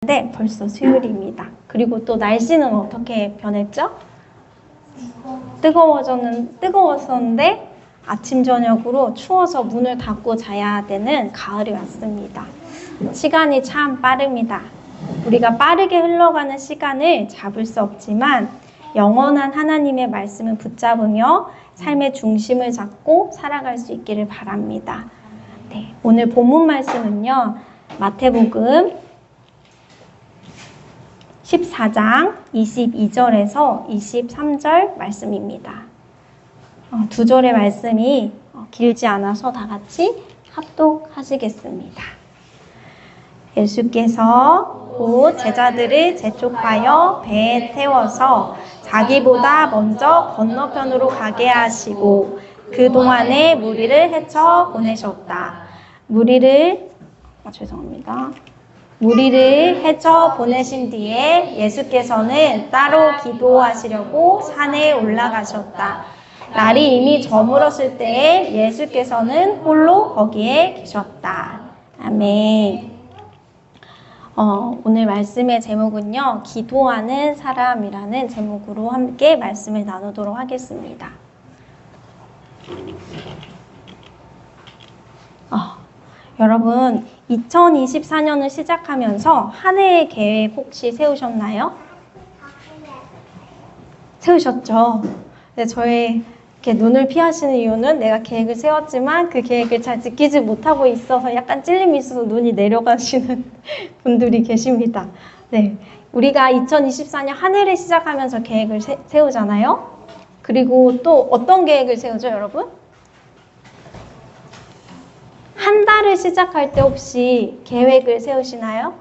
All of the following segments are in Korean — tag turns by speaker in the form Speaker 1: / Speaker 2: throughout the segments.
Speaker 1: 네, 벌써 수요일입니다. 그리고 또 날씨는 어떻게 변했죠? 뜨거웠었는데 아침 저녁으로 추워서 문을 닫고 자야 되는 가을이 왔습니다. 시간이 참 빠릅니다. 우리가 빠르게 흘러가는 시간을 잡을 수 없지만 영원한 하나님의 말씀을 붙잡으며 삶의 중심을 잡고 살아갈 수 있기를 바랍니다. 네, 오늘 본문 말씀은요, 마태복음 14장 22절에서 23절 말씀입니다. 두 절의 말씀이 길지 않아서 다 같이 합독하시겠습니다. 예수께서 곧 제자들을 재촉하여 배에 태워서 자기보다 먼저 건너편으로 가게 하시고 그동안에 무리를 헤쳐 보내셨다. 무리를 헤쳐 보내신 뒤에 예수께서는 따로 기도하시려고 산에 올라가셨다. 날이 이미 저물었을 때에 예수께서는 홀로 거기에 계셨다. 아멘. 오늘 말씀의 제목은요, 기도하는 사람이라는 제목으로 함께 말씀을 나누도록 하겠습니다. 여러분, 2024년을 시작하면서 한 해의 계획 혹시 세우셨나요? 세우셨죠? 네, 저의 이렇게 눈을 피하시는 이유는 내가 계획을 세웠지만 그 계획을 잘 지키지 못하고 있어서 약간 찔림이 있어서 눈이 내려가시는 분들이 계십니다. 네, 우리가 2024년 한 해를 시작하면서 계획을 세우잖아요. 그리고 또 어떤 계획을 세우죠, 여러분? 한 달을 시작할 때 혹시 계획을 세우시나요?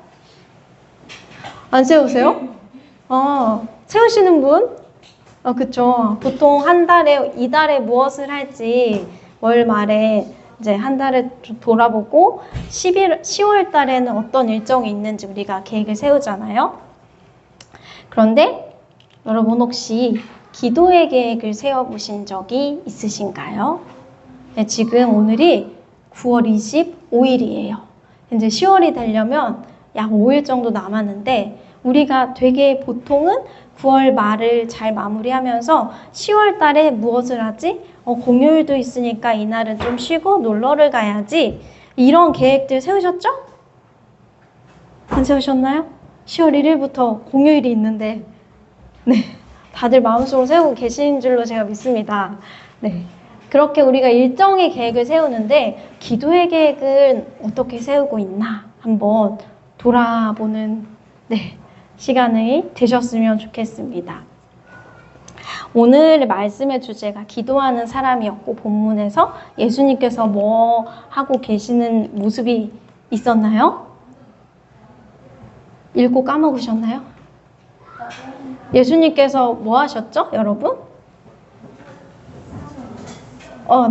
Speaker 1: 안 세우세요? 세우시는 분? 그쵸. 보통 한 달에, 이달에 무엇을 할지 월 말에 이제 한 달을 돌아보고 10월 달에는 어떤 일정이 있는지 우리가 계획을 세우잖아요. 그런데 여러분 혹시 기도의 계획을 세워보신 적이 있으신가요? 네, 지금 오늘이 9월 25일이에요. 이제 10월이 되려면 약 5일 정도 남았는데 우리가 되게 보통은 9월 말을 잘 마무리하면서 10월 달에 무엇을 하지? 공휴일도 있으니까 이날은 좀 쉬고 놀러를 가야지. 이런 계획들 세우셨죠? 안 세우셨나요? 10월 1일부터 공휴일이 있는데 네, 다들 마음속으로 세우고 계신 줄로 제가 믿습니다. 네. 그렇게 우리가 일정의 계획을 세우는데 기도의 계획은 어떻게 세우고 있나 한번 돌아보는 시간이 되셨으면 좋겠습니다. 오늘 말씀의 주제가 기도하는 사람이었고 본문에서 예수님께서 뭐 하고 계시는 모습이 있었나요? 읽고 까먹으셨나요? 예수님께서 뭐 하셨죠, 여러분?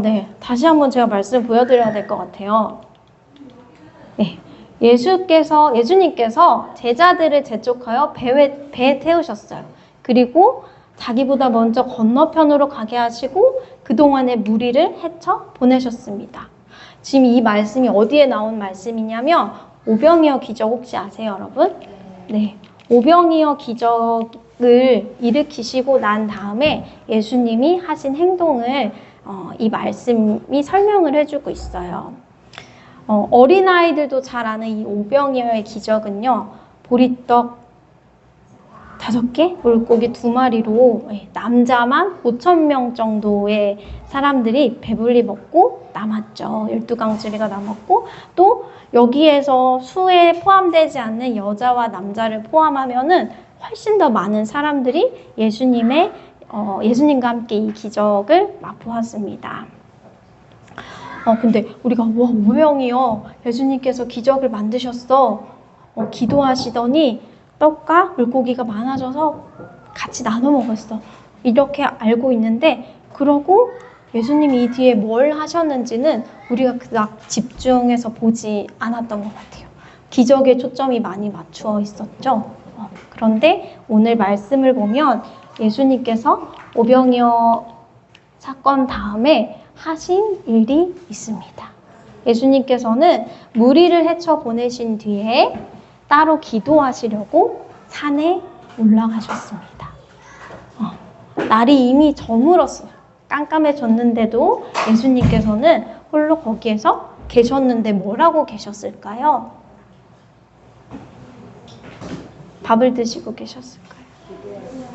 Speaker 1: 네. 다시 한번 제가 말씀을 보여드려야 될 것 같아요. 네. 예수님께서 제자들을 재촉하여 배에 태우셨어요. 그리고 자기보다 먼저 건너편으로 가게 하시고 그동안의 무리를 헤쳐 보내셨습니다. 지금 이 말씀이 어디에 나온 말씀이냐면 오병이어 기적 혹시 아세요, 여러분? 네. 오병이어 기적을 일으키시고 난 다음에 예수님이 하신 행동을 이 말씀이 설명을 해주고 있어요. 어린아이들도 잘 아는 이 오병이어의 기적은요, 보리떡 5개, 물고기 2마리로 남자만 5,000명 정도의 사람들이 배불리 먹고 남았죠. 12강짜리가 남았고, 또 여기에서 수에 포함되지 않는 여자와 남자를 포함하면은 훨씬 더 많은 사람들이 예수님과 함께 이 기적을 맛보았습니다. 근데 우리가 오병이어 예수님께서 기적을 만드셨어. 기도하시더니 떡과 물고기가 많아져서 같이 나눠 먹었어. 이렇게 알고 있는데 그러고 예수님이 이 뒤에 뭘 하셨는지는 우리가 그닥 집중해서 보지 않았던 것 같아요. 기적에 초점이 많이 맞추어 있었죠. 그런데 오늘 말씀을 보면 예수님께서 오병이어 사건 다음에 하신 일이 있습니다. 예수님께서는 무리를 헤쳐 보내신 뒤에 따로 기도하시려고 산에 올라가셨습니다. 날이 이미 저물었어요. 깜깜해졌는데도 예수님께서는 홀로 거기에서 계셨는데 뭐라고 계셨을까요? 밥을 드시고 계셨을까요?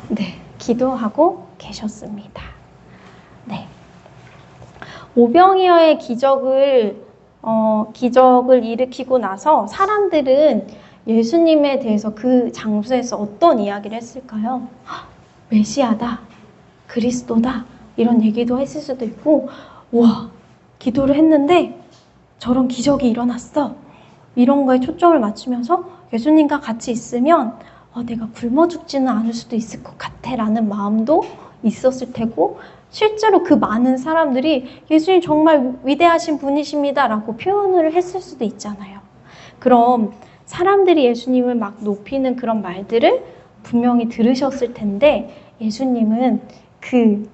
Speaker 1: 네, 기도하고 계셨습니다. 네. 오병이어의 기적을 일으키고 나서 사람들은 예수님에 대해서 그 장소에서 어떤 이야기를 했을까요? 메시아다, 그리스도다, 이런 얘기도 했을 수도 있고, 와, 기도를 했는데 저런 기적이 일어났어, 이런 거에 초점을 맞추면서 예수님과 같이 있으면 내가 굶어 죽지는 않을 수도 있을 것 같아 라는 마음도 있었을 테고, 실제로 그 많은 사람들이 예수님 정말 위대하신 분이십니다 라고 표현을 했을 수도 있잖아요. 그럼 사람들이 예수님을 막 높이는 그런 말들을 분명히 들으셨을 텐데, 예수님은 그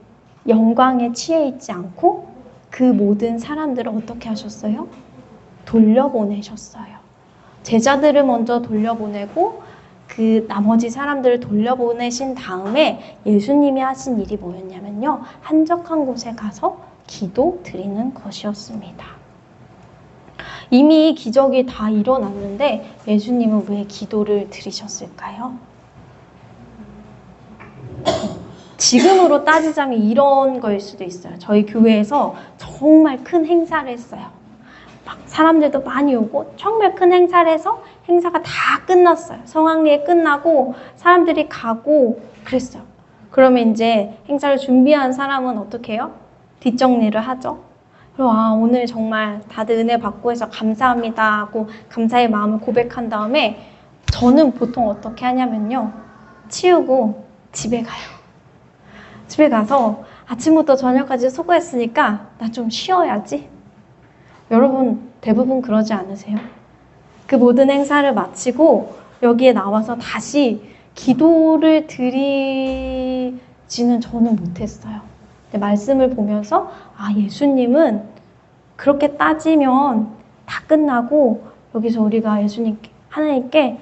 Speaker 1: 영광에 취해 있지 않고 그 모든 사람들을 어떻게 하셨어요? 돌려보내셨어요. 제자들을 먼저 돌려보내고 그 나머지 사람들을 돌려보내신 다음에 예수님이 하신 일이 뭐였냐면요, 한적한 곳에 가서 기도 드리는 것이었습니다. 이미 기적이 다 일어났는데 예수님은 왜 기도를 드리셨을까요? 지금으로 따지자면 이런 거일 수도 있어요. 저희 교회에서 정말 큰 행사를 했어요. 막 사람들도 많이 오고 정말 큰 행사를 해서 행사가 다 끝났어요. 성황리에 끝나고 사람들이 가고 그랬어요. 그러면 이제 행사를 준비한 사람은 어떻게 해요? 뒷정리를 하죠. 그리고 오늘 정말 다들 은혜 받고 해서 감사합니다 하고 감사의 마음을 고백한 다음에 저는 보통 어떻게 하냐면요, 치우고 집에 가요. 집에 가서 아침부터 저녁까지 수고했으니까 나 좀 쉬어야지. 여러분 대부분 그러지 않으세요? 그 모든 행사를 마치고 여기에 나와서 다시 기도를 드리지는 저는 못했어요. 근데 말씀을 보면서 예수님은 그렇게 따지면 다 끝나고 여기서 우리가 하나님께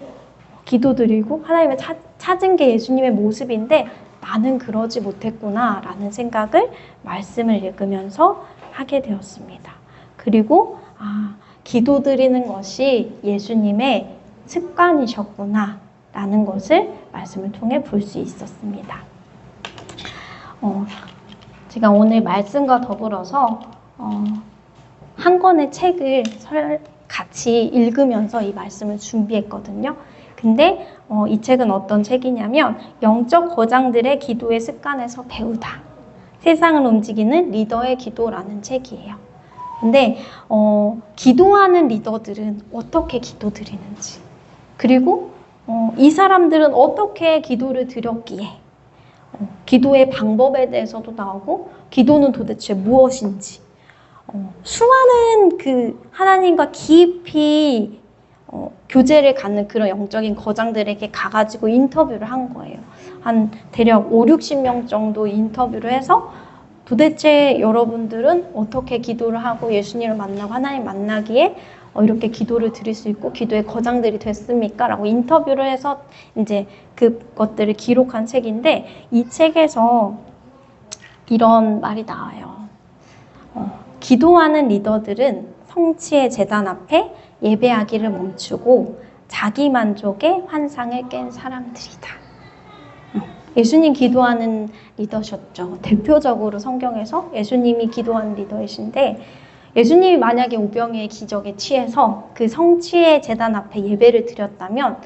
Speaker 1: 기도드리고 하나님을 찾은 게 예수님의 모습인데 나는 그러지 못했구나 라는 생각을 말씀을 읽으면서 하게 되었습니다. 그리고 기도드리는 것이 예수님의 습관이셨구나 라는 것을 말씀을 통해 볼 수 있었습니다. 제가 오늘 말씀과 더불어서 한 권의 책을 같이 읽으면서 이 말씀을 준비했거든요. 근데 이 책은 어떤 책이냐면 영적 거장들의 기도의 습관에서 배우다, 세상을 움직이는 리더의 기도라는 책이에요. 근데 기도하는 리더들은 어떻게 기도드리는지, 그리고 이 사람들은 어떻게 기도를 드렸기에, 기도의 방법에 대해서도 나오고 기도는 도대체 무엇인지, 수많은 그 하나님과 깊이 교제를 갖는 그런 영적인 거장들에게 가가지고 인터뷰를 한 거예요. 한 대략 50-60명 정도 인터뷰를 해서 도대체 여러분들은 어떻게 기도를 하고 예수님을 만나고 하나님 만나기에 이렇게 기도를 드릴 수 있고 기도의 거장들이 됐습니까? 라고 인터뷰를 해서 이제 그것들을 기록한 책인데, 이 책에서 이런 말이 나와요. 기도하는 리더들은 성취의 제단 앞에 예배하기를 멈추고 자기 만족의 환상을 깬 사람들이다. 예수님 기도하는 리더셨죠. 대표적으로 성경에서 예수님이 기도하는 리더이신데, 예수님이 만약에 오병이의 기적에 취해서 그 성취의 제단 앞에 예배를 드렸다면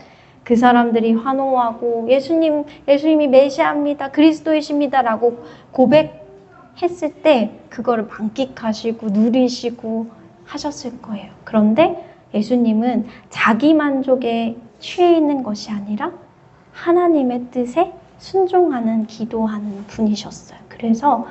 Speaker 1: 그 사람들이 환호하고 예수님이 메시아입니다, 그리스도이십니다 라고 고백했을 때 그거를 만끽하시고 누리시고 하셨을 거예요. 그런데 예수님은 자기 만족에 취해 있는 것이 아니라 하나님의 뜻에 순종하는 기도하는 분이셨어요. 그래서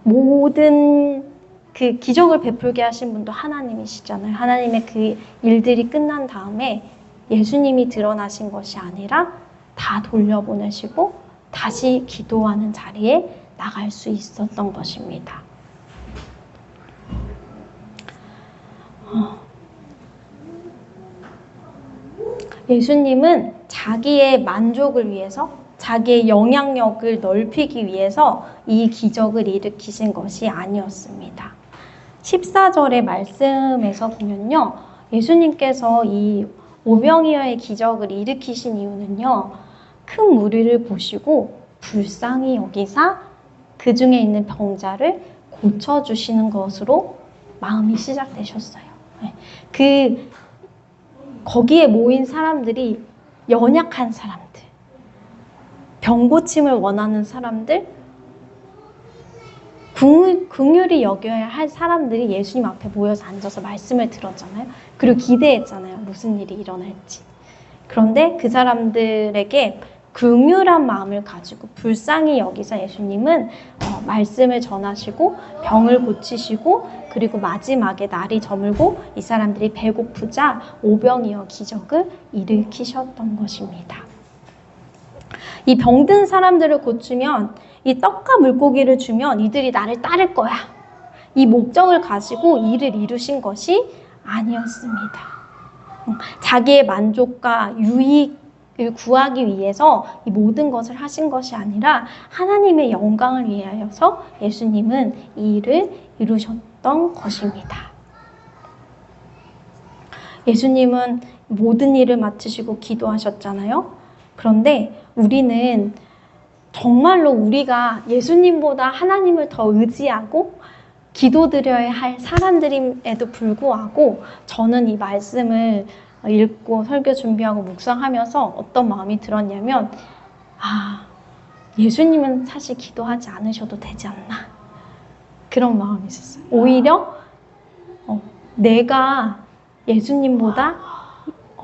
Speaker 1: 모든 그 기적을 베풀게 하신 분도 하나님이시잖아요. 하나님의 그 일들이 끝난 다음에 예수님이 드러나신 것이 아니라 다 돌려보내시고 다시 기도하는 자리에 나갈 수 있었던 것입니다. 예수님은 자기의 만족을 위해서, 자기의 영향력을 넓히기 위해서 이 기적을 일으키신 것이 아니었습니다. 14절의 말씀에서 보면요, 예수님께서 이 오병이어의 기적을 일으키신 이유는요, 큰 무리를 보시고 불쌍히 여기사 그 중에 있는 병자를 고쳐주시는 것으로 마음이 시작되셨어요. 거기에 모인 사람들이 연약한 사람들, 병 고침을 원하는 사람들, 긍휼히 여겨야 할 사람들이 예수님 앞에 모여서 앉아서 말씀을 들었잖아요. 그리고 기대했잖아요. 무슨 일이 일어날지. 그런데 그 사람들에게 긍휼한 마음을 가지고 불쌍히 여기사 예수님은 말씀을 전하시고 병을 고치시고, 그리고 마지막에 날이 저물고 이 사람들이 배고프자 오병이어 기적을 일으키셨던 것입니다. 이 병든 사람들을 고치면, 이 떡과 물고기를 주면 이들이 나를 따를 거야, 이 목적을 가지고 일을 이루신 것이 아니었습니다. 자기의 만족과 유익을 구하기 위해서 이 모든 것을 하신 것이 아니라 하나님의 영광을 위하여서 예수님은 이 일을 이루셨던 것입니다. 예수님은 모든 일을 마치시고 기도하셨잖아요. 그런데 우리는 정말로 우리가 예수님보다 하나님을 더 의지하고 기도드려야 할 사람들임에도 불구하고, 저는 이 말씀을 읽고 설교 준비하고 묵상하면서 어떤 마음이 들었냐면, 예수님은 사실 기도하지 않으셔도 되지 않나, 그런 마음이 있었어요. 오히려 내가 예수님보다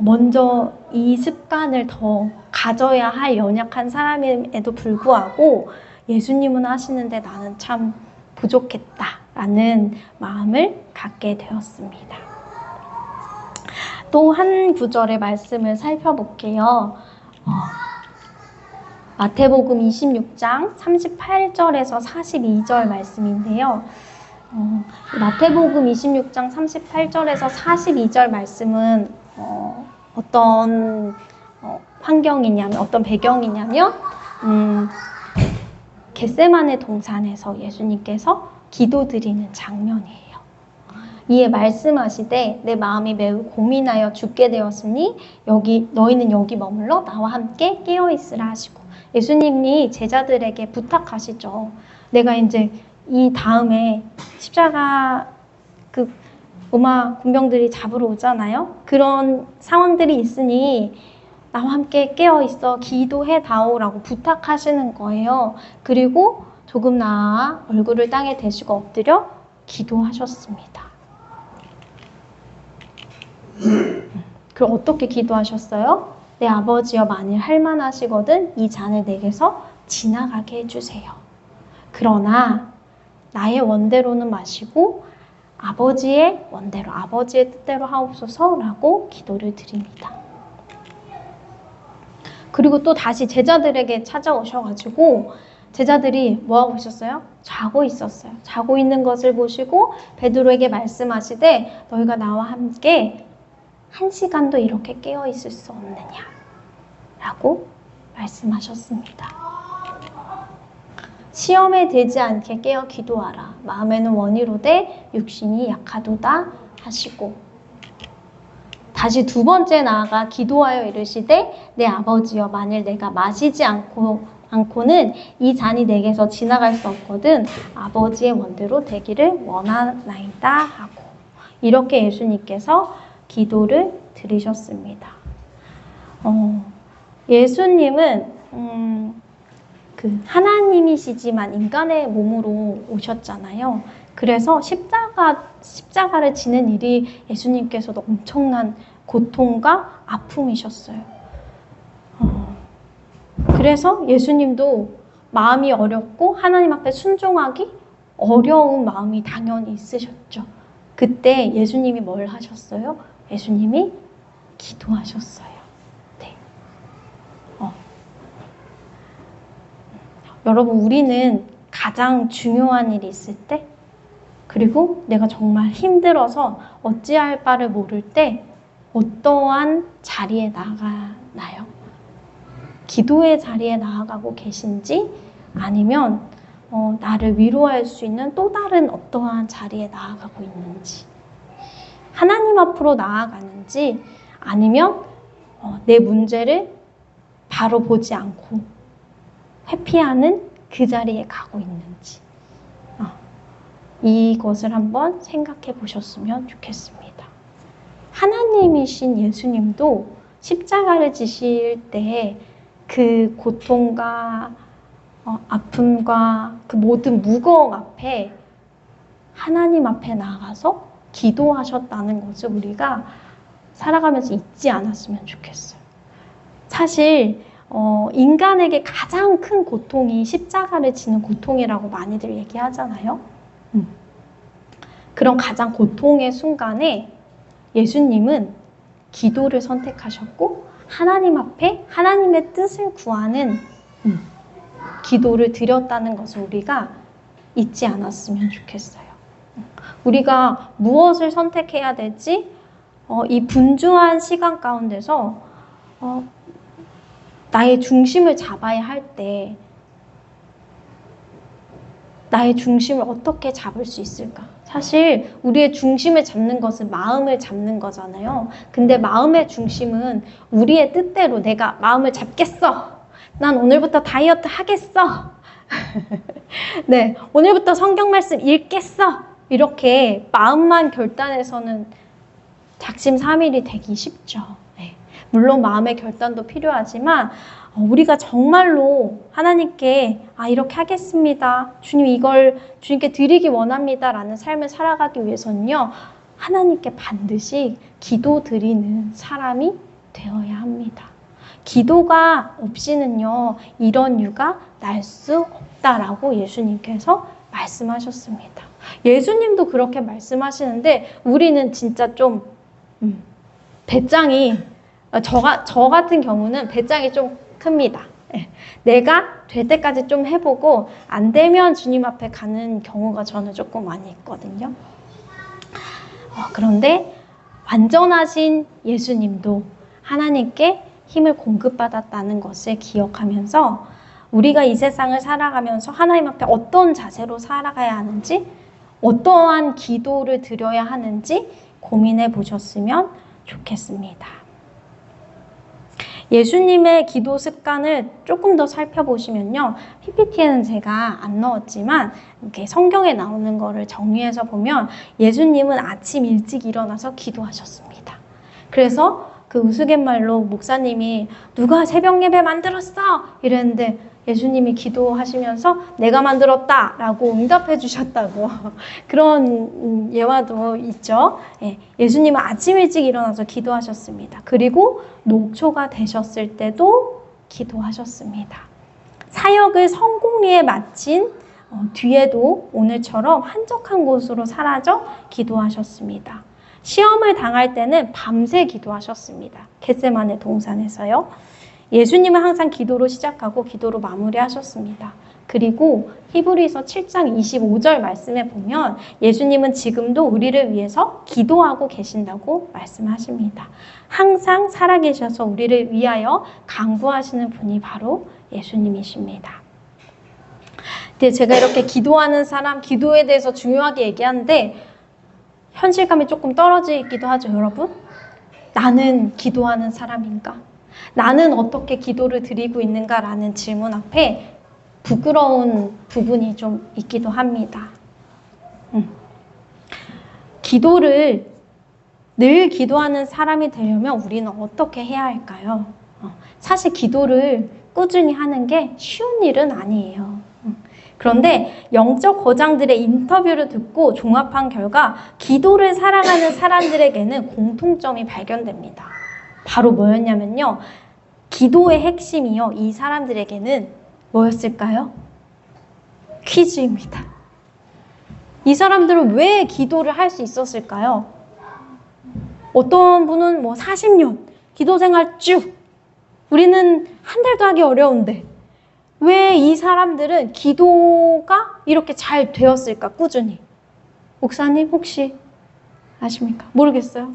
Speaker 1: 먼저 이 습관을 더 가져야 할 연약한 사람임에도 불구하고 예수님은 하시는데 나는 참 부족했다라는 마음을 갖게 되었습니다. 또 한 구절의 말씀을 살펴볼게요. 마태복음 26장 38절에서 42절 말씀인데요. 마태복음 26장 38절에서 42절 말씀은 어떤 환경이냐면, 어떤 배경이냐면, 겟세마네 동산에서 예수님께서 기도드리는 장면이에요. 이에 말씀하시되 내 마음이 매우 고민하여 죽게 되었으니 너희는 여기 머물러 나와 함께 깨어있으라 하시고, 예수님이 제자들에게 부탁하시죠. 내가 이제 이 다음에 십자가 로마 군병들이 잡으러 오잖아요. 그런 상황들이 있으니 나와 함께 깨어있어 기도해 다오라고 부탁하시는 거예요. 그리고 조금 나아 얼굴을 땅에 대시고 엎드려 기도하셨습니다. 그럼 어떻게 기도하셨어요? 내 아버지여, 만일 할만하시거든 이 잔을 내게서 지나가게 해주세요. 그러나 나의 원대로는 마시고 아버지의 원대로, 아버지의 뜻대로 하옵소서라고 기도를 드립니다. 그리고 또 다시 제자들에게 찾아오셔가지고 제자들이 뭐하고 있었어요? 자고 있었어요. 자고 있는 것을 보시고 베드로에게 말씀하시되 너희가 나와 함께 1시간도 이렇게 깨어있을 수 없느냐 라고 말씀하셨습니다. 시험에 들지 않게 깨어 기도하라. 마음에는 원이로되 육신이 약하도다 하시고, 다시 두 번째 나아가 기도하여 이르시되 내 아버지여, 만일 내가 마시지 않고는 이 잔이 내게서 지나갈 수 없거든 아버지의 원대로 되기를 원하나이다 하고, 이렇게 예수님께서 기도를 드리셨습니다. 예수님은 하나님이시지만 인간의 몸으로 오셨잖아요. 그래서 십자가를 지는 일이 예수님께서도 엄청난 고통과 아픔이셨어요. 그래서 예수님도 마음이 어렵고 하나님 앞에 순종하기 어려운 마음이 당연히 있으셨죠. 그때 예수님이 뭘 하셨어요? 예수님이 기도하셨어요. 여러분, 우리는 가장 중요한 일이 있을 때, 그리고 내가 정말 힘들어서 어찌할 바를 모를 때 어떠한 자리에 나아가나요? 기도의 자리에 나아가고 계신지 아니면 나를 위로할 수 있는 또 다른 어떠한 자리에 나아가고 있는지, 하나님 앞으로 나아가는지 아니면 내 문제를 바로 보지 않고 회피하는 그 자리에 가고 있는지, 이것을 한번 생각해 보셨으면 좋겠습니다. 하나님이신 예수님도 십자가를 지실 때 그 고통과 아픔과 그 모든 무거움 앞에 하나님 앞에 나가서 기도하셨다는 것을 우리가 살아가면서 잊지 않았으면 좋겠어요. 사실 인간에게 가장 큰 고통이 십자가를 지는 고통이라고 많이들 얘기하잖아요. 그런 가장 고통의 순간에 예수님은 기도를 선택하셨고 하나님 앞에 하나님의 뜻을 구하는 기도를 드렸다는 것을 우리가 잊지 않았으면 좋겠어요. 우리가 무엇을 선택해야 될지 이 분주한 시간 가운데서 나의 중심을 잡아야 할 때 나의 중심을 어떻게 잡을 수 있을까? 사실 우리의 중심을 잡는 것은 마음을 잡는 거잖아요. 근데 마음의 중심은 우리의 뜻대로 내가 마음을 잡겠어. 난 오늘부터 다이어트 하겠어. 네, 오늘부터 성경 말씀 읽겠어. 이렇게 마음만 결단해서는 작심삼일이 되기 쉽죠. 네. 물론 마음의 결단도 필요하지만 우리가 정말로 하나님께 이렇게 하겠습니다. 주님 이걸 주님께 드리기 원합니다. 라는 삶을 살아가기 위해서는요. 하나님께 반드시 기도 드리는 사람이 되어야 합니다. 기도가 없이는요. 이런 유가 날 수 없다라고 예수님께서 말씀하셨습니다. 예수님도 그렇게 말씀하시는데 우리는 진짜 좀 배짱이 저 같은 경우는 배짱이 좀 큽니다. 내가 될 때까지 좀 해보고 안 되면 주님 앞에 가는 경우가 저는 조금 많이 있거든요. 그런데 완전하신 예수님도 하나님께 힘을 공급받았다는 것을 기억하면서 우리가 이 세상을 살아가면서 하나님 앞에 어떤 자세로 살아가야 하는지 어떠한 기도를 드려야 하는지 고민해 보셨으면 좋겠습니다. 예수님의 기도 습관을 조금 더 살펴보시면요. PPT에는 제가 안 넣었지만 이렇게 성경에 나오는 거를 정리해서 보면 예수님은 아침 일찍 일어나서 기도하셨습니다. 그래서 그 우스갯말로 목사님이 누가 새벽 예배 만들었어? 이랬는데 예수님이 기도하시면서 내가 만들었다 라고 응답해 주셨다고 그런 예화도 있죠. 예수님은 아침 일찍 일어나서 기도하셨습니다. 그리고 녹초가 되셨을 때도 기도하셨습니다. 사역을 성공리에 마친 뒤에도 오늘처럼 한적한 곳으로 사라져 기도하셨습니다. 시험을 당할 때는 밤새 기도하셨습니다. 겟세마네 동산에서요. 예수님은 항상 기도로 시작하고 기도로 마무리하셨습니다. 그리고 히브리서 7장 25절 말씀에 보면 예수님은 지금도 우리를 위해서 기도하고 계신다고 말씀하십니다. 항상 살아계셔서 우리를 위하여 간구하시는 분이 바로 예수님이십니다. 근데 제가 이렇게 기도하는 사람, 기도에 대해서 중요하게 얘기하는데 현실감이 조금 떨어지기도 하죠, 여러분? 나는 기도하는 사람인가? 나는 어떻게 기도를 드리고 있는가라는 질문 앞에 부끄러운 부분이 좀 있기도 합니다. 기도를 늘 기도하는 사람이 되려면 우리는 어떻게 해야 할까요? 사실 기도를 꾸준히 하는 게 쉬운 일은 아니에요. 그런데 영적 거장들의 인터뷰를 듣고 종합한 결과 기도를 사랑하는 사람들에게는 공통점이 발견됩니다. 바로 뭐였냐면요. 기도의 핵심이요. 이 사람들에게는 뭐였을까요? 퀴즈입니다. 이 사람들은 왜 기도를 할 수 있었을까요? 어떤 분은 40년 기도 생활 쭉 우리는 한 달도 하기 어려운데 왜 이 사람들은 기도가 이렇게 잘 되었을까? 꾸준히. 목사님 혹시 아십니까? 모르겠어요.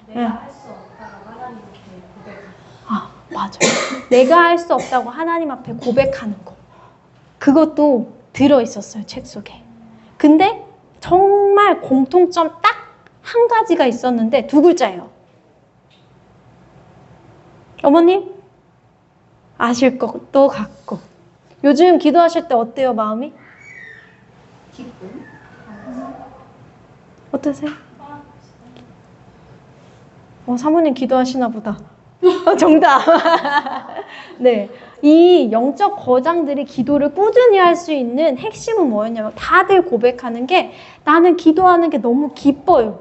Speaker 2: 내가 할 수 없다.
Speaker 1: 맞아요. 내가 할 수 없다고 하나님 앞에 고백하는 거. 그것도 들어있었어요, 책 속에. 근데 정말 공통점 딱 한 가지가 있었는데 2글자예요. 어머님? 아실 것도 같고. 요즘 기도하실 때 어때요, 마음이?
Speaker 2: 기쁨?
Speaker 1: 어떠세요? 사모님 기도하시나 보다. 정답. 네. 이 영적 거장들이 기도를 꾸준히 할 수 있는 핵심은 뭐였냐면 다들 고백하는 게 나는 기도하는 게 너무 기뻐요.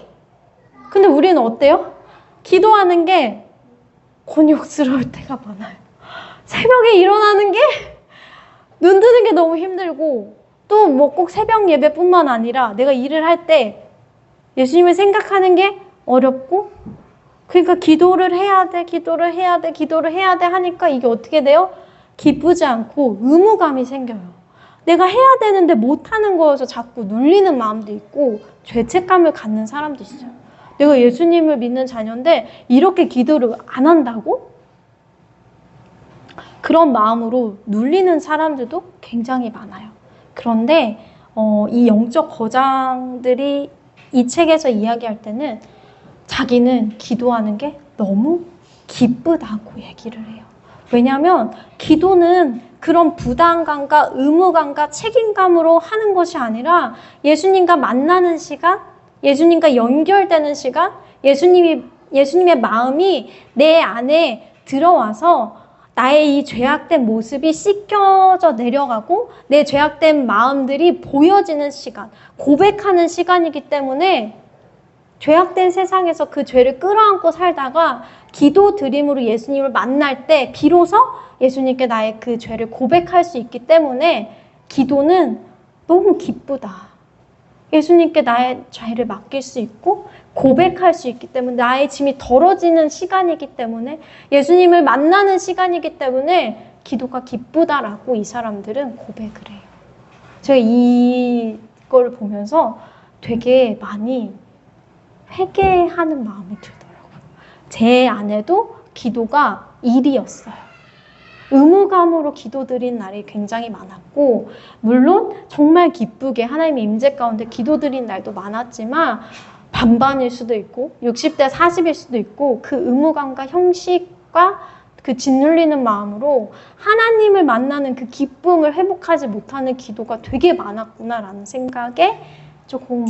Speaker 1: 근데 우리는 어때요? 기도하는 게 곤욕스러울 때가 많아요. 새벽에 일어나는 게 눈 뜨는 게 너무 힘들고 또 뭐 꼭 새벽 예배뿐만 아니라 내가 일을 할 때 예수님을 생각하는 게 어렵고 그러니까 기도를 해야 돼 하니까 이게 어떻게 돼요? 기쁘지 않고 의무감이 생겨요. 내가 해야 되는데 못하는 거여서 자꾸 눌리는 마음도 있고 죄책감을 갖는 사람도 있어요. 내가 예수님을 믿는 자녀인데 이렇게 기도를 안 한다고? 그런 마음으로 눌리는 사람들도 굉장히 많아요. 그런데 이 영적 거장들이 이 책에서 이야기할 때는 자기는 기도하는 게 너무 기쁘다고 얘기를 해요. 왜냐하면 기도는 그런 부담감과 의무감과 책임감으로 하는 것이 아니라 예수님과 만나는 시간, 예수님과 연결되는 시간, 예수님의 마음이 내 안에 들어와서 나의 이 죄악된 모습이 씻겨져 내려가고 내 죄악된 마음들이 보여지는 시간, 고백하는 시간이기 때문에 죄악된 세상에서 그 죄를 끌어안고 살다가 기도 드림으로 예수님을 만날 때 비로소 예수님께 나의 그 죄를 고백할 수 있기 때문에 기도는 너무 기쁘다. 예수님께 나의 죄를 맡길 수 있고 고백할 수 있기 때문에 나의 짐이 덜어지는 시간이기 때문에 예수님을 만나는 시간이기 때문에 기도가 기쁘다라고 이 사람들은 고백을 해요. 제가 이걸 보면서 되게 많이 회개하는 마음이 들더라고요. 제 안에도 기도가 일이었어요. 의무감으로 기도드린 날이 굉장히 많았고 물론 정말 기쁘게 하나님의 임재 가운데 기도드린 날도 많았지만 반반일 수도 있고 60대 40일 수도 있고 그 의무감과 형식과 그 짓눌리는 마음으로 하나님을 만나는 그 기쁨을 회복하지 못하는 기도가 되게 많았구나라는 생각에 조금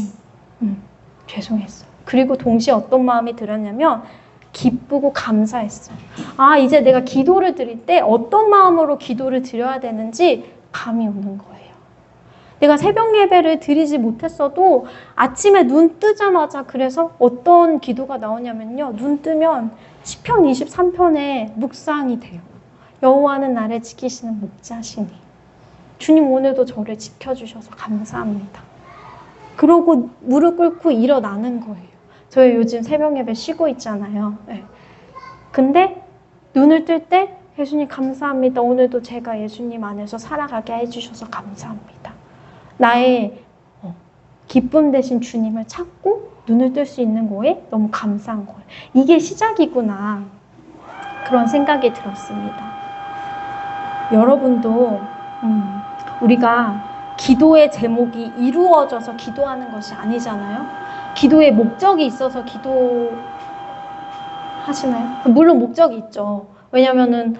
Speaker 1: 죄송했어요. 그리고 동시에 어떤 마음이 들었냐면 기쁘고 감사했어요. 아, 이제 내가 기도를 드릴 때 어떤 마음으로 기도를 드려야 되는지 감이 오는 거예요. 내가 새벽 예배를 드리지 못했어도 아침에 눈 뜨자마자 그래서 어떤 기도가 나오냐면요. 눈 뜨면 시편 23편에 묵상이 돼요. 여호와는 나를 지키시는 목자시니 주님 오늘도 저를 지켜주셔서 감사합니다. 그러고 무릎 꿇고 일어나는 거예요. 저희 요즘 새벽 예배 쉬고 있잖아요. 네. 근데 눈을 뜰 때 예수님 감사합니다. 오늘도 제가 예수님 안에서 살아가게 해주셔서 감사합니다. 나의 기쁨 대신 주님을 찾고 눈을 뜰 수 있는 거에 너무 감사한 거예요. 이게 시작이구나. 그런 생각이 들었습니다. 여러분도 우리가 기도의 제목이 이루어져서 기도하는 것이 아니잖아요. 기도의 목적이 있어서 기도하시나요? 물론 목적이 있죠. 왜냐면은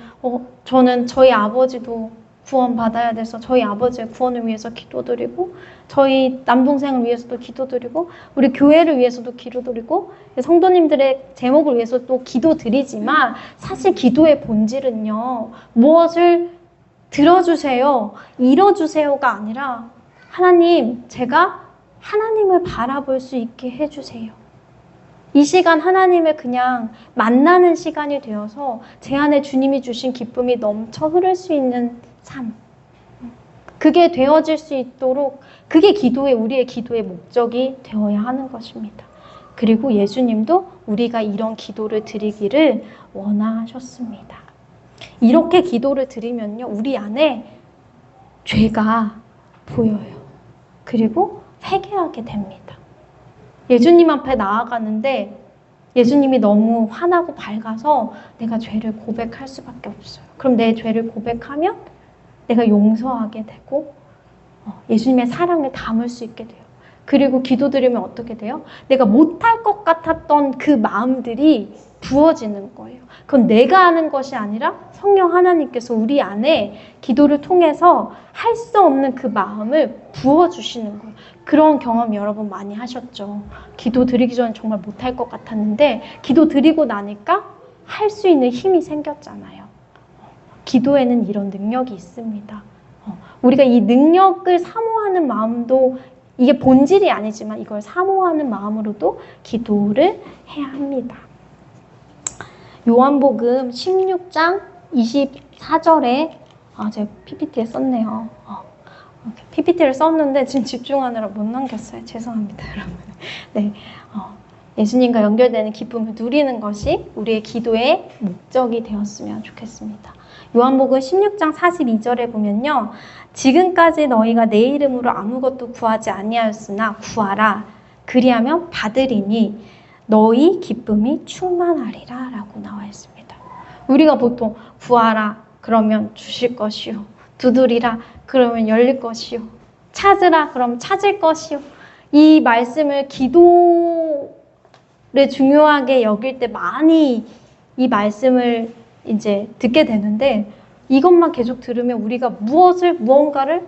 Speaker 1: 저는 저희 아버지도 구원 받아야 돼서 저희 아버지의 구원을 위해서 기도드리고 저희 남동생을 위해서도 기도드리고 우리 교회를 위해서도 기도드리고 성도님들의 제목을 위해서 또 기도드리지만 사실 기도의 본질은요. 무엇을 들어주세요, 이뤄주세요가 아니라 하나님, 제가 하나님을 바라볼 수 있게 해주세요. 이 시간 하나님을 그냥 만나는 시간이 되어서 제 안에 주님이 주신 기쁨이 넘쳐 흐를 수 있는 삶. 그게 되어질 수 있도록 그게 우리의 기도의 목적이 되어야 하는 것입니다. 그리고 예수님도 우리가 이런 기도를 드리기를 원하셨습니다. 이렇게 기도를 드리면요, 우리 안에 죄가 보여요. 그리고 회개하게 됩니다. 예수님 앞에 나아가는데 예수님이 너무 환하고 밝아서 내가 죄를 고백할 수밖에 없어요. 그럼 내 죄를 고백하면 내가 용서하게 되고 예수님의 사랑을 담을 수 있게 돼요. 그리고 기도드리면 어떻게 돼요? 내가 못할 것 같았던 그 마음들이 부어지는 거예요. 그건 내가 하는 것이 아니라 성령 하나님께서 우리 안에 기도를 통해서 할 수 없는 그 마음을 부어주시는 거예요. 그런 경험 여러분 많이 하셨죠. 기도 드리기 전에 정말 못할 것 같았는데 기도 드리고 나니까 할 수 있는 힘이 생겼잖아요. 기도에는 이런 능력이 있습니다. 우리가 이 능력을 사모하는 마음도 이게 본질이 아니지만 이걸 사모하는 마음으로도 기도를 해야 합니다. 요한복음 16장 24절에 제가 PPT에 썼네요. PPT를 썼는데 지금 집중하느라 못 넘겼어요. 죄송합니다, 여러분. 네, 예수님과 연결되는 기쁨을 누리는 것이 우리의 기도의 목적이 되었으면 좋겠습니다. 요한복음 16장 42절에 보면요. 지금까지 너희가 내 이름으로 아무것도 구하지 아니하였으나 구하라. 그리하면 받으리니 너희 기쁨이 충만하리라 라고 나와 있습니다. 우리가 보통 구하라 그러면 주실 것이요. 두드리라 그러면 열릴 것이요. 찾으라 그러면 찾을 것이요. 이 말씀을 기도를 중요하게 여길 때 많이 이 말씀을 이제 듣게 되는데 이것만 계속 들으면 우리가 무언가를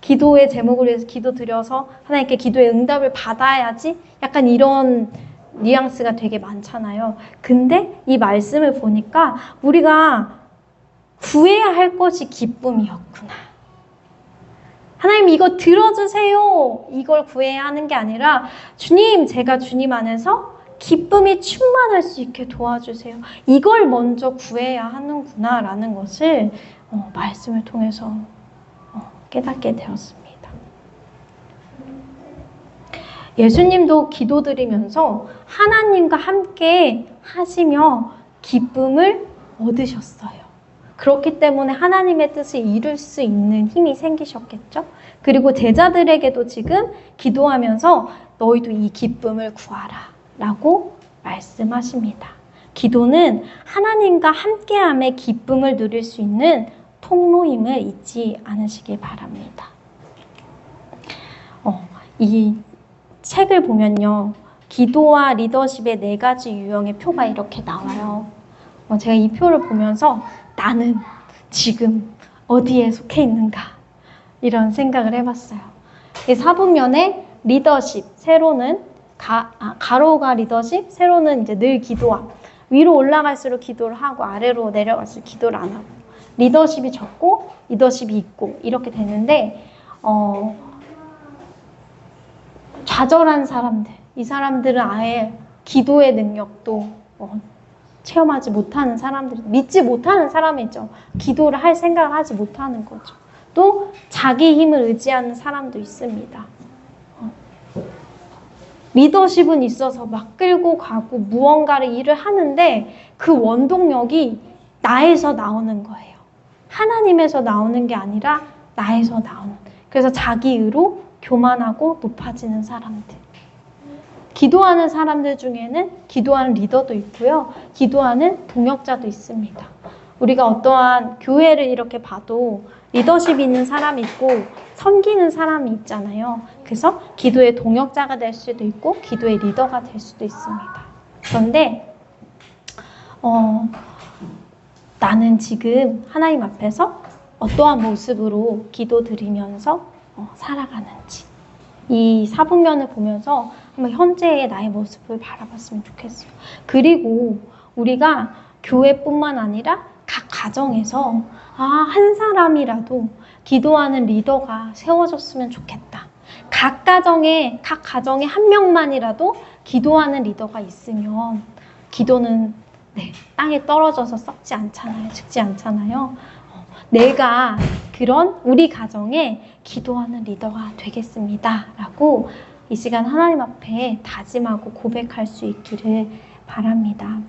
Speaker 1: 기도의 제목을 위해서 기도 드려서 하나님께 기도의 응답을 받아야지 약간 이런 뉘앙스가 되게 많잖아요. 근데 이 말씀을 보니까 우리가 구해야 할 것이 기쁨이었구나. 하나님 이거 들어주세요. 이걸 구해야 하는 게 아니라 주님 제가 주님 안에서 기쁨이 충만할 수 있게 도와주세요. 이걸 먼저 구해야 하는구나 라는 것을 말씀을 통해서 깨닫게 되었습니다. 예수님도 기도드리면서 하나님과 함께 하시며 기쁨을 얻으셨어요. 그렇기 때문에 하나님의 뜻을 이룰 수 있는 힘이 생기셨겠죠? 그리고 제자들에게도 지금 기도하면서 너희도 이 기쁨을 구하라 라고 말씀하십니다. 기도는 하나님과 함께함의 기쁨을 누릴 수 있는 통로임을 잊지 않으시길 바랍니다. 이 책을 보면요. 기도와 리더십의 4가지 유형의 표가 이렇게 나와요. 제가 이 표를 보면서 나는 지금 어디에 속해 있는가 이런 생각을 해봤어요. 이 사분면에 리더십, 세로는 가로가 리더십, 세로는 이제 늘 기도함. 위로 올라갈수록 기도를 하고 아래로 내려갈수록 기도를 안 하고 리더십이 적고 리더십이 있고 이렇게 되는데 좌절한 사람들, 이 사람들은 아예 기도의 능력도 체험하지 못하는 사람들이, 믿지 못하는 사람이죠. 기도를 할 생각을 하지 못하는 거죠. 또 자기 힘을 의지하는 사람도 있습니다. 리더십은 있어서 막 끌고 가고 무언가를 일을 하는데 그 원동력이 나에서 나오는 거예요. 하나님에서 나오는 게 아니라 나에서 나오는. 그래서 자기 의로 교만하고 높아지는 사람들. 기도하는 사람들 중에는 기도하는 리더도 있고요. 기도하는 동역자도 있습니다. 우리가 어떠한 교회를 이렇게 봐도 리더십 있는 사람이 있고 섬기는 사람이 있잖아요. 그래서 기도의 동역자가 될 수도 있고 기도의 리더가 될 수도 있습니다. 그런데 나는 지금 하나님 앞에서 어떠한 모습으로 기도드리면서 살아가는지 이 사분면을 보면서 한번 현재의 나의 모습을 바라봤으면 좋겠어요. 그리고 우리가 교회뿐만 아니라 각 가정에서 한 사람이라도 기도하는 리더가 세워졌으면 좋겠다. 각 가정에 한 명만이라도 기도하는 리더가 있으면 기도는 땅에 떨어져서 썩지 않잖아요. 죽지 않잖아요. 내가 그런 우리 가정에 기도하는 리더가 되겠습니다. 라고 이 시간 하나님 앞에 다짐하고 고백할 수 있기를 바랍니다.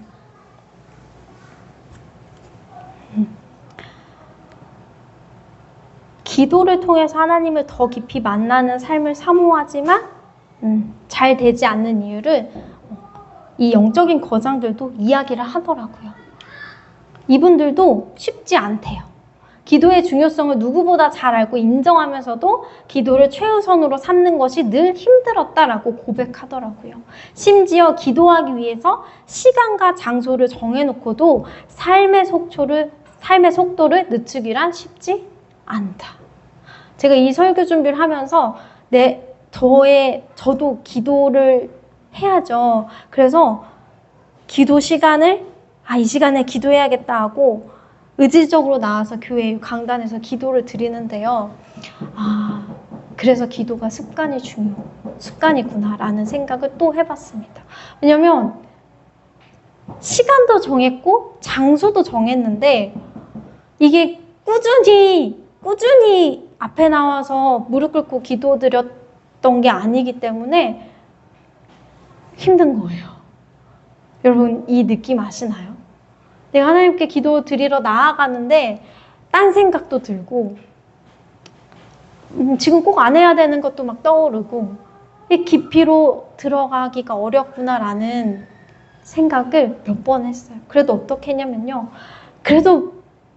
Speaker 1: 기도를 통해서 하나님을 더 깊이 만나는 삶을 사모하지만 잘 되지 않는 이유를 이 영적인 거장들도 이야기를 하더라고요. 이분들도 쉽지 않대요. 기도의 중요성을 누구보다 잘 알고 인정하면서도 기도를 최우선으로 삼는 것이 늘 힘들었다라고 고백하더라고요. 심지어 기도하기 위해서 시간과 장소를 정해놓고도 삶의 속도를 늦추기란 쉽지 않다. 제가 이 설교 준비를 하면서 저도 기도를 해야죠. 그래서 기도 시간을 이 시간에 기도해야겠다 하고 의지적으로 나와서 교회 강단에서 기도를 드리는데요. 그래서 기도가 습관이구나라는 생각을 또 해봤습니다. 왜냐면 시간도 정했고 장소도 정했는데 이게 꾸준히 앞에 나와서 무릎 꿇고 기도드렸던 게 아니기 때문에 힘든 거예요. 여러분 이 느낌 아시나요? 내가 하나님께 기도 드리러 나아가는데 딴 생각도 들고 지금 꼭 안 해야 되는 것도 막 떠오르고 이 깊이로 들어가기가 어렵구나라는 생각을 몇 번 했어요. 그래도 어떻게 했냐면요. 그래도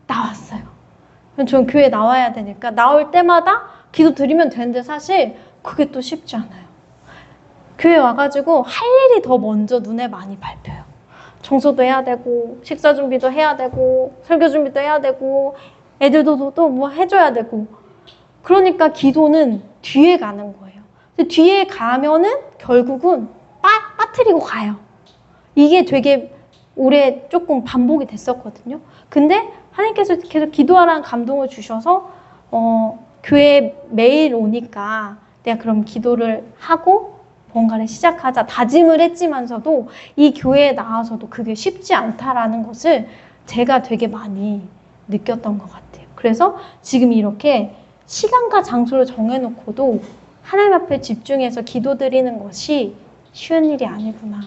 Speaker 1: 나왔어요. 저는 교회에 나와야 되니까 나올 때마다 기도 드리면 되는데 사실 그게 또 쉽지 않아요. 교회 와가지고 할 일이 더 먼저 눈에 많이 밟혀요. 청소도 해야 되고 식사 준비도 해야 되고 설교 준비도 해야 되고 애들도 또 뭐 해줘야 되고 그러니까 기도는 뒤에 가는 거예요. 뒤에 가면은 결국은 빠뜨리고 가요. 이게 되게 오래 조금 반복이 됐었거든요. 근데 하나님께서 계속 기도하라는 감동을 주셔서 교회에 매일 오니까 내가 그럼 기도를 하고 뭔가를 시작하자 다짐을 했지만서도 이 교회에 나와서도 그게 쉽지 않다라는 것을 제가 되게 많이 느꼈던 것 같아요. 그래서 지금 이렇게 시간과 장소를 정해놓고도 하나님 앞에 집중해서 기도드리는 것이 쉬운 일이 아니구나.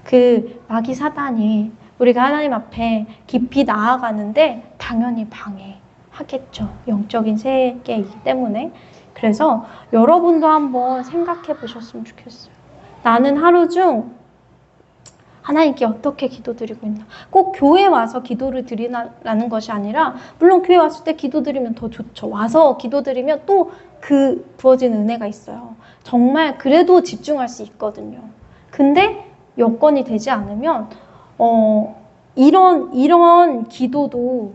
Speaker 1: 그 마귀 사단이 우리가 하나님 앞에 깊이 나아가는데 당연히 방해하겠죠. 영적인 세계이기 때문에. 그래서 여러분도 한번 생각해 보셨으면 좋겠어요. 나는 하루 중 하나님께 어떻게 기도드리고 있나. 꼭 교회 와서 기도를 드리라는 것이 아니라 물론 교회 왔을 때 기도드리면 더 좋죠. 와서 기도드리면 또 그 부어진 은혜가 있어요. 정말 그래도 집중할 수 있거든요. 근데 여건이 되지 않으면 이런 기도도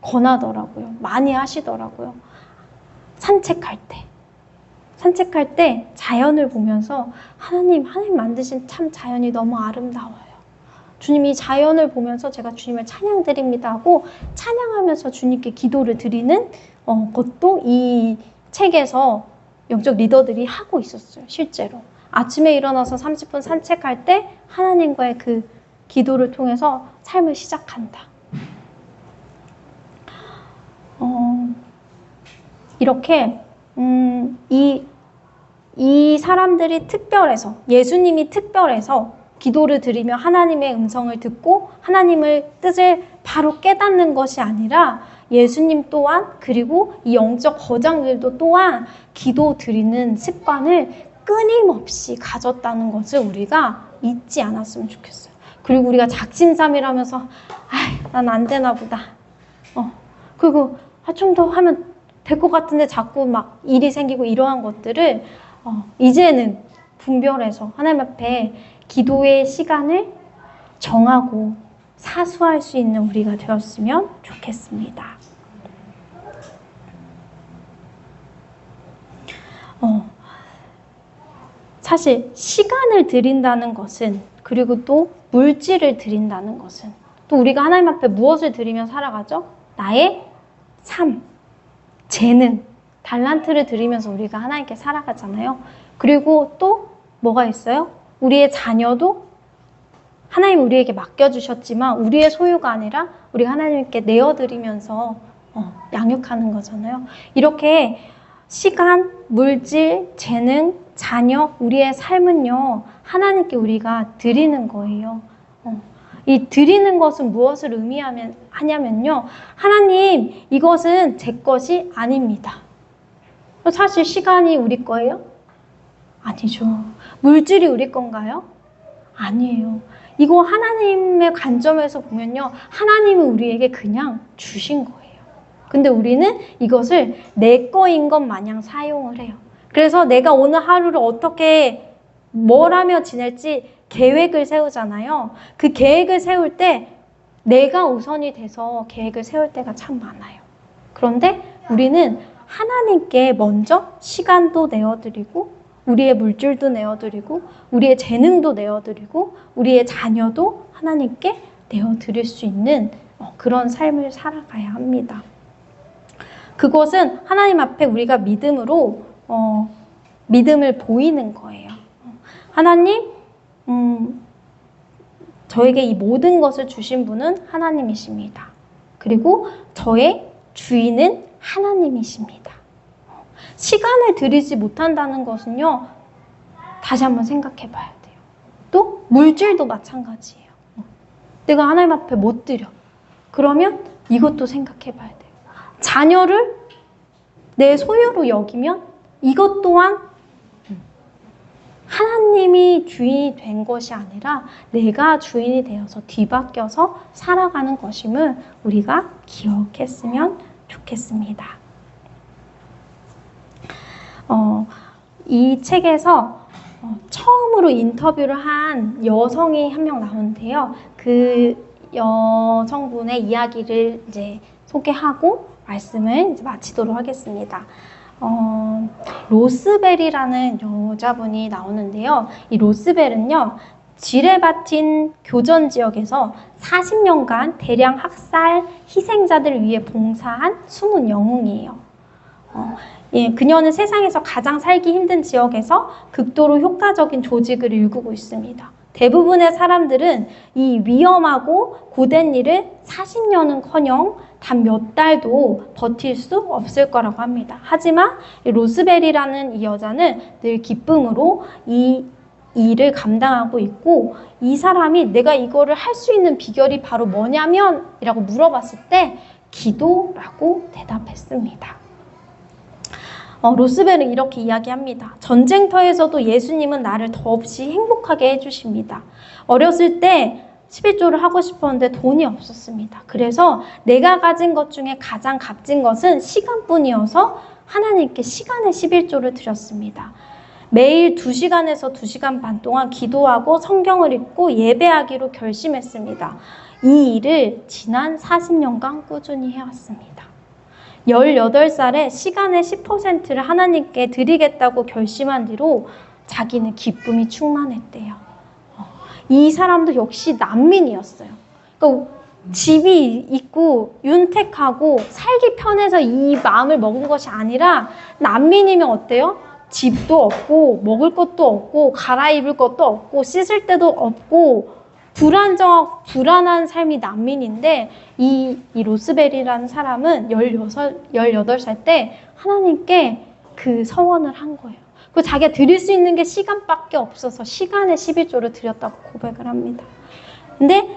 Speaker 1: 권하더라고요. 많이 하시더라고요. 산책할 때 자연을 보면서 하나님 만드신 참 자연이 너무 아름다워요. 주님이 자연을 보면서 제가 주님을 찬양드립니다 하고 찬양하면서 주님께 기도를 드리는 것도 이 책에서 영적 리더들이 하고 있었어요. 실제로. 아침에 일어나서 30분 산책할 때 하나님과의 그 기도를 통해서 삶을 시작한다. 이렇게 이 사람들이 특별해서 예수님이 특별해서 기도를 드리며 하나님의 음성을 듣고 하나님의 뜻을 바로 깨닫는 것이 아니라 예수님 또한 그리고 이 영적 거장들도 또한 기도 드리는 습관을 끊임없이 가졌다는 것을 우리가 잊지 않았으면 좋겠어요. 그리고 우리가 작심삼일하면서 난 안 되나 보다. 그리고 좀 더 하면 될 것 같은데 자꾸 막 일이 생기고 이러한 것들을 이제는 분별해서 하나님 앞에 기도의 시간을 정하고 사수할 수 있는 우리가 되었으면 좋겠습니다. 사실 시간을 드린다는 것은 그리고 또 물질을 드린다는 것은 또 우리가 하나님 앞에 무엇을 드리며 살아가죠? 나의 삶, 재능, 달란트를 드리면서 우리가 하나님께 살아가잖아요. 그리고 또 뭐가 있어요? 우리의 자녀도 하나님 우리에게 맡겨주셨지만 우리의 소유가 아니라 우리가 하나님께 내어드리면서 양육하는 거잖아요. 이렇게 시간, 물질, 재능, 자녀, 우리의 삶은요 하나님께 우리가 드리는 거예요. 이 드리는 것은 무엇을 의미하냐면요 하나님 이것은 제 것이 아닙니다. 사실 시간이 우리 거예요? 아니죠. 물질이 우리 건가요? 아니에요. 이거 하나님의 관점에서 보면요. 하나님은 우리에게 그냥 주신 거예요. 근데 우리는 이것을 내 거인 것 마냥 사용을 해요. 그래서 내가 오늘 하루를 어떻게 뭘 하며 지낼지 계획을 세우잖아요. 그 계획을 세울 때 내가 우선이 돼서 계획을 세울 때가 참 많아요. 그런데 우리는 하나님께 먼저 시간도 내어드리고 우리의 물질도 내어드리고 우리의 재능도 내어드리고 우리의 자녀도 하나님께 내어드릴 수 있는 그런 삶을 살아가야 합니다. 그것은 하나님 앞에 우리가 믿음으로 믿음을 보이는 거예요. 하나님, 저에게 이 모든 것을 주신 분은 하나님이십니다. 그리고 저의 주인은 하나님이십니다. 시간을 들이지 못한다는 것은요, 다시 한번 생각해 봐야 돼요. 또 물질도 마찬가지예요. 내가 하나님 앞에 못 드려. 그러면 이것도 생각해 봐야 돼요. 자녀를 내 소유로 여기면 이것 또한 하나님이 주인이 된 것이 아니라 내가 주인이 되어서 뒤바뀌어서 살아가는 것임을 우리가 기억했으면 좋겠습니다. 이 책에서 처음으로 인터뷰를 한 여성이 한 명 나오는데요. 그 여성분의 이야기를 이제 소개하고 말씀을 이제 마치도록 하겠습니다. 로스벨이라는 여자분이 나오는데요. 이 로스벨은요, 지레바틴 교전 지역에서 40년간 대량 학살 희생자들을 위해 봉사한 숨은 영웅이에요. 그녀는 세상에서 가장 살기 힘든 지역에서 극도로 효과적인 조직을 일구고 있습니다. 대부분의 사람들은 이 위험하고 고된 일을 40년은커녕 단 몇 달도 버틸 수 없을 거라고 합니다. 하지만 로스벨이라는 이 여자는 늘 기쁨으로 이 일을 감당하고 있고, 이 사람이 내가 이거를 할 수 있는 비결이 바로 뭐냐면 이라고 물어봤을 때 기도라고 대답했습니다. 로스벨은 이렇게 이야기합니다. 전쟁터에서도 예수님은 나를 더없이 행복하게 해주십니다. 어렸을 때 11조를 하고 싶었는데 돈이 없었습니다. 그래서 내가 가진 것 중에 가장 값진 것은 시간뿐이어서 하나님께 시간의 11조를 드렸습니다. 매일 2시간에서 2시간 반 동안 기도하고 성경을 읽고 예배하기로 결심했습니다. 이 일을 지난 40년간 꾸준히 해왔습니다. 18살에 시간의 10%를 하나님께 드리겠다고 결심한 뒤로 자기는 기쁨이 충만했대요. 이 사람도 역시 난민이었어요. 그러니까 집이 있고 윤택하고 살기 편해서 이 마음을 먹은 것이 아니라, 난민이면 어때요? 집도 없고 먹을 것도 없고 갈아입을 것도 없고 씻을 데도 없고 불안한 삶이 난민인데, 이 로스벨이라는 사람은 18살 때 하나님께 그 서원을 한 거예요. 그 자기가 드릴 수 있는 게 시간밖에 없어서 시간의 11조를 드렸다고 고백을 합니다. 근데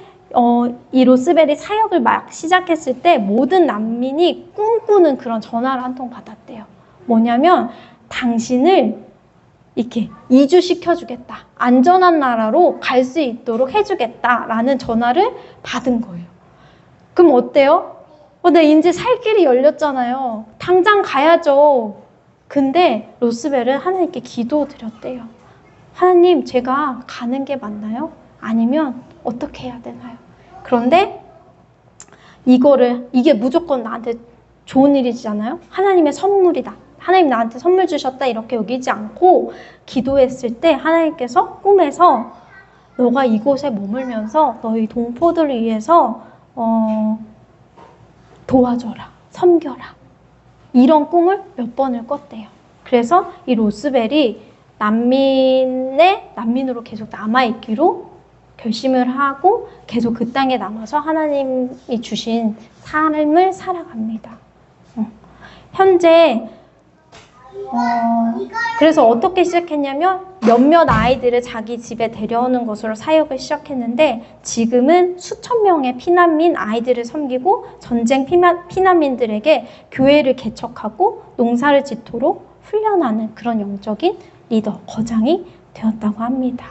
Speaker 1: 이 로스벨이 사역을 막 시작했을 때 모든 난민이 꿈꾸는 그런 전화를 한 통 받았대요. 뭐냐면, 당신을 이렇게 이주시켜주겠다. 안전한 나라로 갈 수 있도록 해주겠다라는 전화를 받은 거예요. 그럼 어때요? 내 이제 살 길이 열렸잖아요. 당장 가야죠. 근데 로스벨은 하나님께 기도드렸대요. 하나님, 제가 가는 게 맞나요? 아니면 어떻게 해야 되나요? 그런데 이게 무조건 나한테 좋은 일이잖아요. 하나님의 선물이다. 하나님 나한테 선물 주셨다 이렇게 여기지 않고 기도했을 때 하나님께서 꿈에서 너가 이곳에 머물면서 너희 동포들을 위해서 도와줘라, 섬겨라, 이런 꿈을 몇 번을 꿨대요. 그래서 이 로스벨이 난민으로 계속 남아있기로 결심을 하고 계속 그 땅에 남아서 하나님이 주신 삶을 살아갑니다. 현재 그래서 어떻게 시작했냐면, 몇몇 아이들을 자기 집에 데려오는 것으로 사역을 시작했는데, 지금은 수천 명의 피난민 아이들을 섬기고 전쟁 피난민들에게 교회를 개척하고 농사를 짓도록 훈련하는 그런 영적인 리더, 거장이 되었다고 합니다.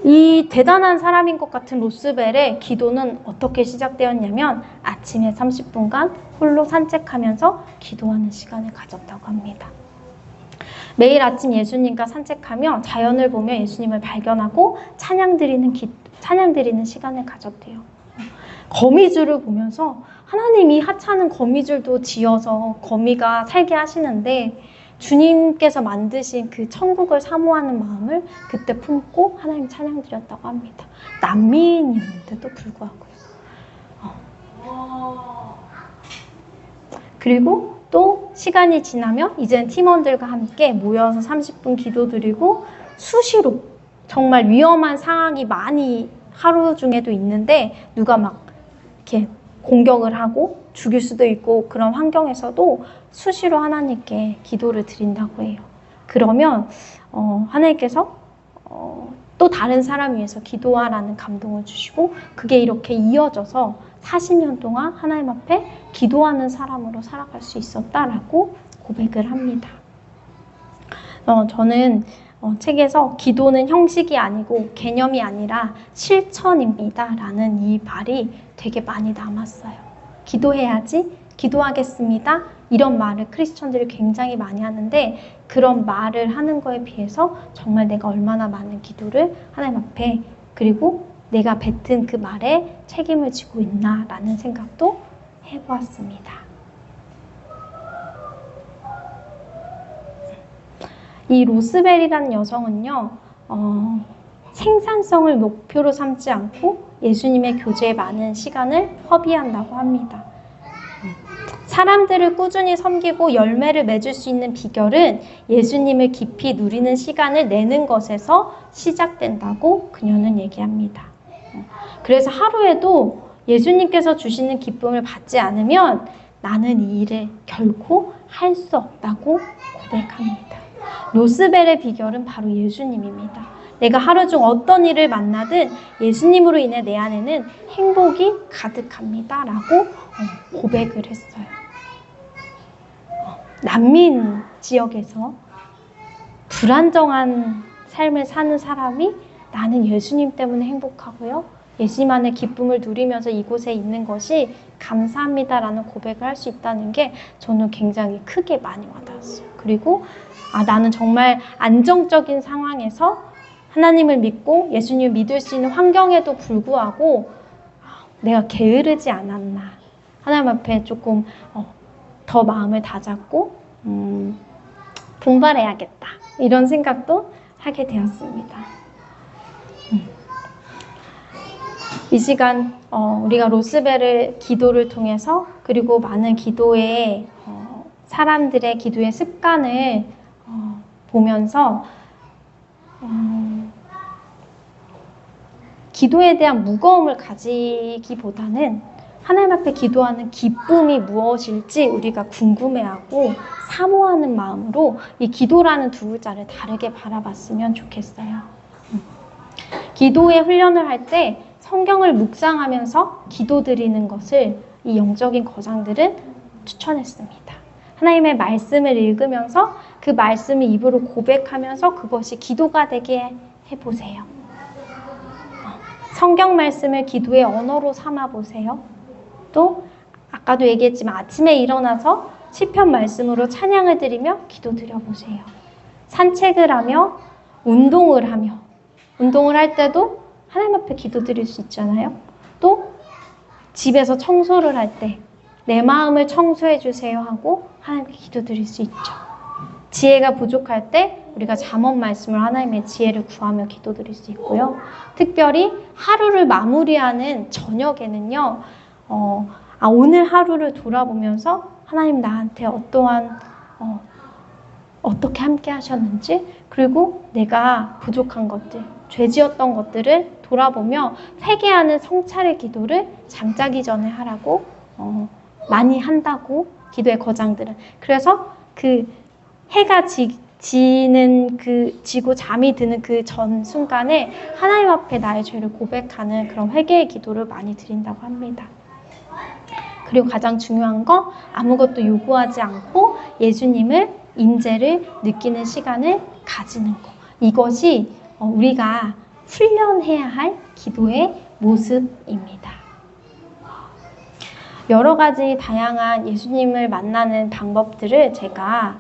Speaker 1: 이 대단한 사람인 것 같은 로스벨의 기도는 어떻게 시작되었냐면 아침에 30분간 홀로 산책하면서 기도하는 시간을 가졌다고 합니다. 매일 아침 예수님과 산책하며 자연을 보며 예수님을 발견하고 찬양 드리는 시간을 가졌대요. 거미줄을 보면서 하나님이 하찮은 거미줄도 지어서 거미가 살게 하시는데 주님께서 만드신 그 천국을 사모하는 마음을 그때 품고 하나님 찬양 드렸다고 합니다. 난민이었는데도 불구하고요. 그리고 또 시간이 지나면 이제는 팀원들과 함께 모여서 30분 기도드리고 수시로 정말 위험한 상황이 많이 하루 중에도 있는데 누가 막 이렇게 공격을 하고 죽일 수도 있고 그런 환경에서도 수시로 하나님께 기도를 드린다고 해요. 그러면 하나님께서 또 다른 사람 위해서 기도하라는 감동을 주시고 그게 이렇게 이어져서 40년 동안 하나님 앞에 기도하는 사람으로 살아갈 수 있었다라고 고백을 합니다. 저는 책에서 기도는 형식이 아니고 개념이 아니라 실천입니다 라는 이 말이 되게 많이 남았어요. 기도해야지, 기도하겠습니다 이런 말을 크리스천들이 굉장히 많이 하는데 그런 말을 하는 거에 비해서 정말 내가 얼마나 많은 기도를 하나님 앞에 그리고 내가 뱉은 그 말에 책임을 지고 있나 라는 생각도 해보았습니다. 이 로스벨이라는 여성은요, 생산성을 목표로 삼지 않고 예수님의 교제에 많은 시간을 허비한다고 합니다. 사람들을 꾸준히 섬기고 열매를 맺을 수 있는 비결은 예수님을 깊이 누리는 시간을 내는 것에서 시작된다고 그녀는 얘기합니다. 그래서 하루에도 예수님께서 주시는 기쁨을 받지 않으면 나는 이 일을 결코 할 수 없다고 고백합니다. 로스벨의 비결은 바로 예수님입니다. 내가 하루 중 어떤 일을 만나든 예수님으로 인해 내 안에는 행복이 가득합니다 라고 고백을 했어요. 난민 지역에서 불안정한 삶을 사는 사람이 나는 예수님 때문에 행복하고요. 예수님 안에 기쁨을 누리면서 이곳에 있는 것이 감사합니다라는 고백을 할 수 있다는 게 저는 굉장히 크게 많이 와닿았어요. 그리고 나는 정말 안정적인 상황에서 하나님을 믿고 예수님을 믿을 수 있는 환경에도 불구하고 내가 게으르지 않았나. 하나님 앞에 조금 더 마음을 다잡고 분발해야겠다. 이런 생각도 하게 되었습니다. 이 시간 우리가 로스벨의 기도를 통해서 그리고 많은 기도의 사람들의 기도의 습관을 보면서 기도에 대한 무거움을 가지기보다는 하나님 앞에 기도하는 기쁨이 무엇일지 우리가 궁금해하고 사모하는 마음으로 이 기도라는 두 글자를 다르게 바라봤으면 좋겠어요. 기도의 훈련을 할 때 성경을 묵상하면서 기도드리는 것을 이 영적인 거장들은 추천했습니다. 하나님의 말씀을 읽으면서 그 말씀을 입으로 고백하면서 그것이 기도가 되게 해보세요. 성경 말씀을 기도의 언어로 삼아보세요. 또 아까도 얘기했지만 아침에 일어나서 시편 말씀으로 찬양을 드리며 기도드려보세요. 산책을 하며 운동을 할 때도 하나님 앞에 기도드릴 수 있잖아요. 또 집에서 청소를 할 때 내 마음을 청소해 주세요 하고 하나님께 기도드릴 수 있죠. 지혜가 부족할 때 우리가 잠언 말씀을 하나님의 지혜를 구하며 기도드릴 수 있고요. 특별히 하루를 마무리하는 저녁에는요. 오늘 하루를 돌아보면서 하나님 나한테 어떻게 함께 하셨는지 그리고 내가 부족한 것들, 죄지었던 것들을 돌아보며 회개하는 성찰의 기도를 잠자기 전에 하라고 많이 한다고 기도의 거장들은. 그래서 그 해가 지고 잠이 드는 그 전 순간에 하나님 앞에 나의 죄를 고백하는 그런 회개의 기도를 많이 드린다고 합니다. 그리고 가장 중요한 거 아무것도 요구하지 않고 예수님을 임재를 느끼는 시간을 가지는 거. 이것이 우리가 훈련해야 할 기도의 모습입니다. 여러 가지 다양한 예수님을 만나는 방법들을 제가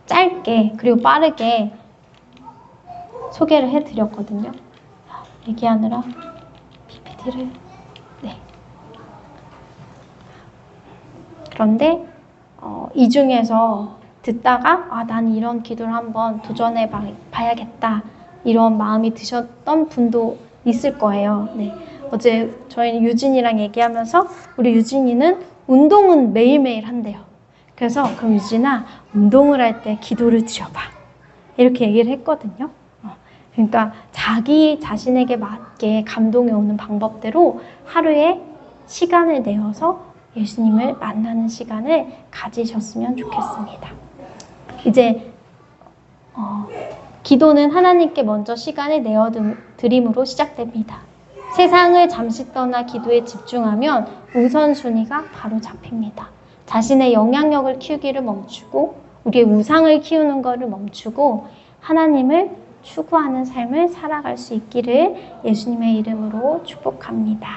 Speaker 1: 짧게 그리고 빠르게 소개를 해드렸거든요. 얘기하느라 PPT를 그런데 이 중에서 듣다가 난 이런 기도를 한번 도전해 봐야겠다 이런 마음이 드셨던 분도 있을 거예요. 네. 어제 저희 유진이랑 얘기하면서 우리 유진이는 운동은 매일매일 한대요. 그래서 그럼 유진아 운동을 할 때 기도를 드려봐 이렇게 얘기를 했거든요. 그러니까 자기 자신에게 맞게 감동이 오는 방법대로 하루에 시간을 내어서 예수님을 만나는 시간을 가지셨으면 좋겠습니다. 이제 기도는 하나님께 먼저 시간을 내어드림으로 시작됩니다. 세상을 잠시 떠나 기도에 집중하면 우선순위가 바로 잡힙니다. 자신의 영향력을 키우기를 멈추고 우리의 우상을 키우는 것을 멈추고 하나님을 추구하는 삶을 살아갈 수 있기를 예수님의 이름으로 축복합니다.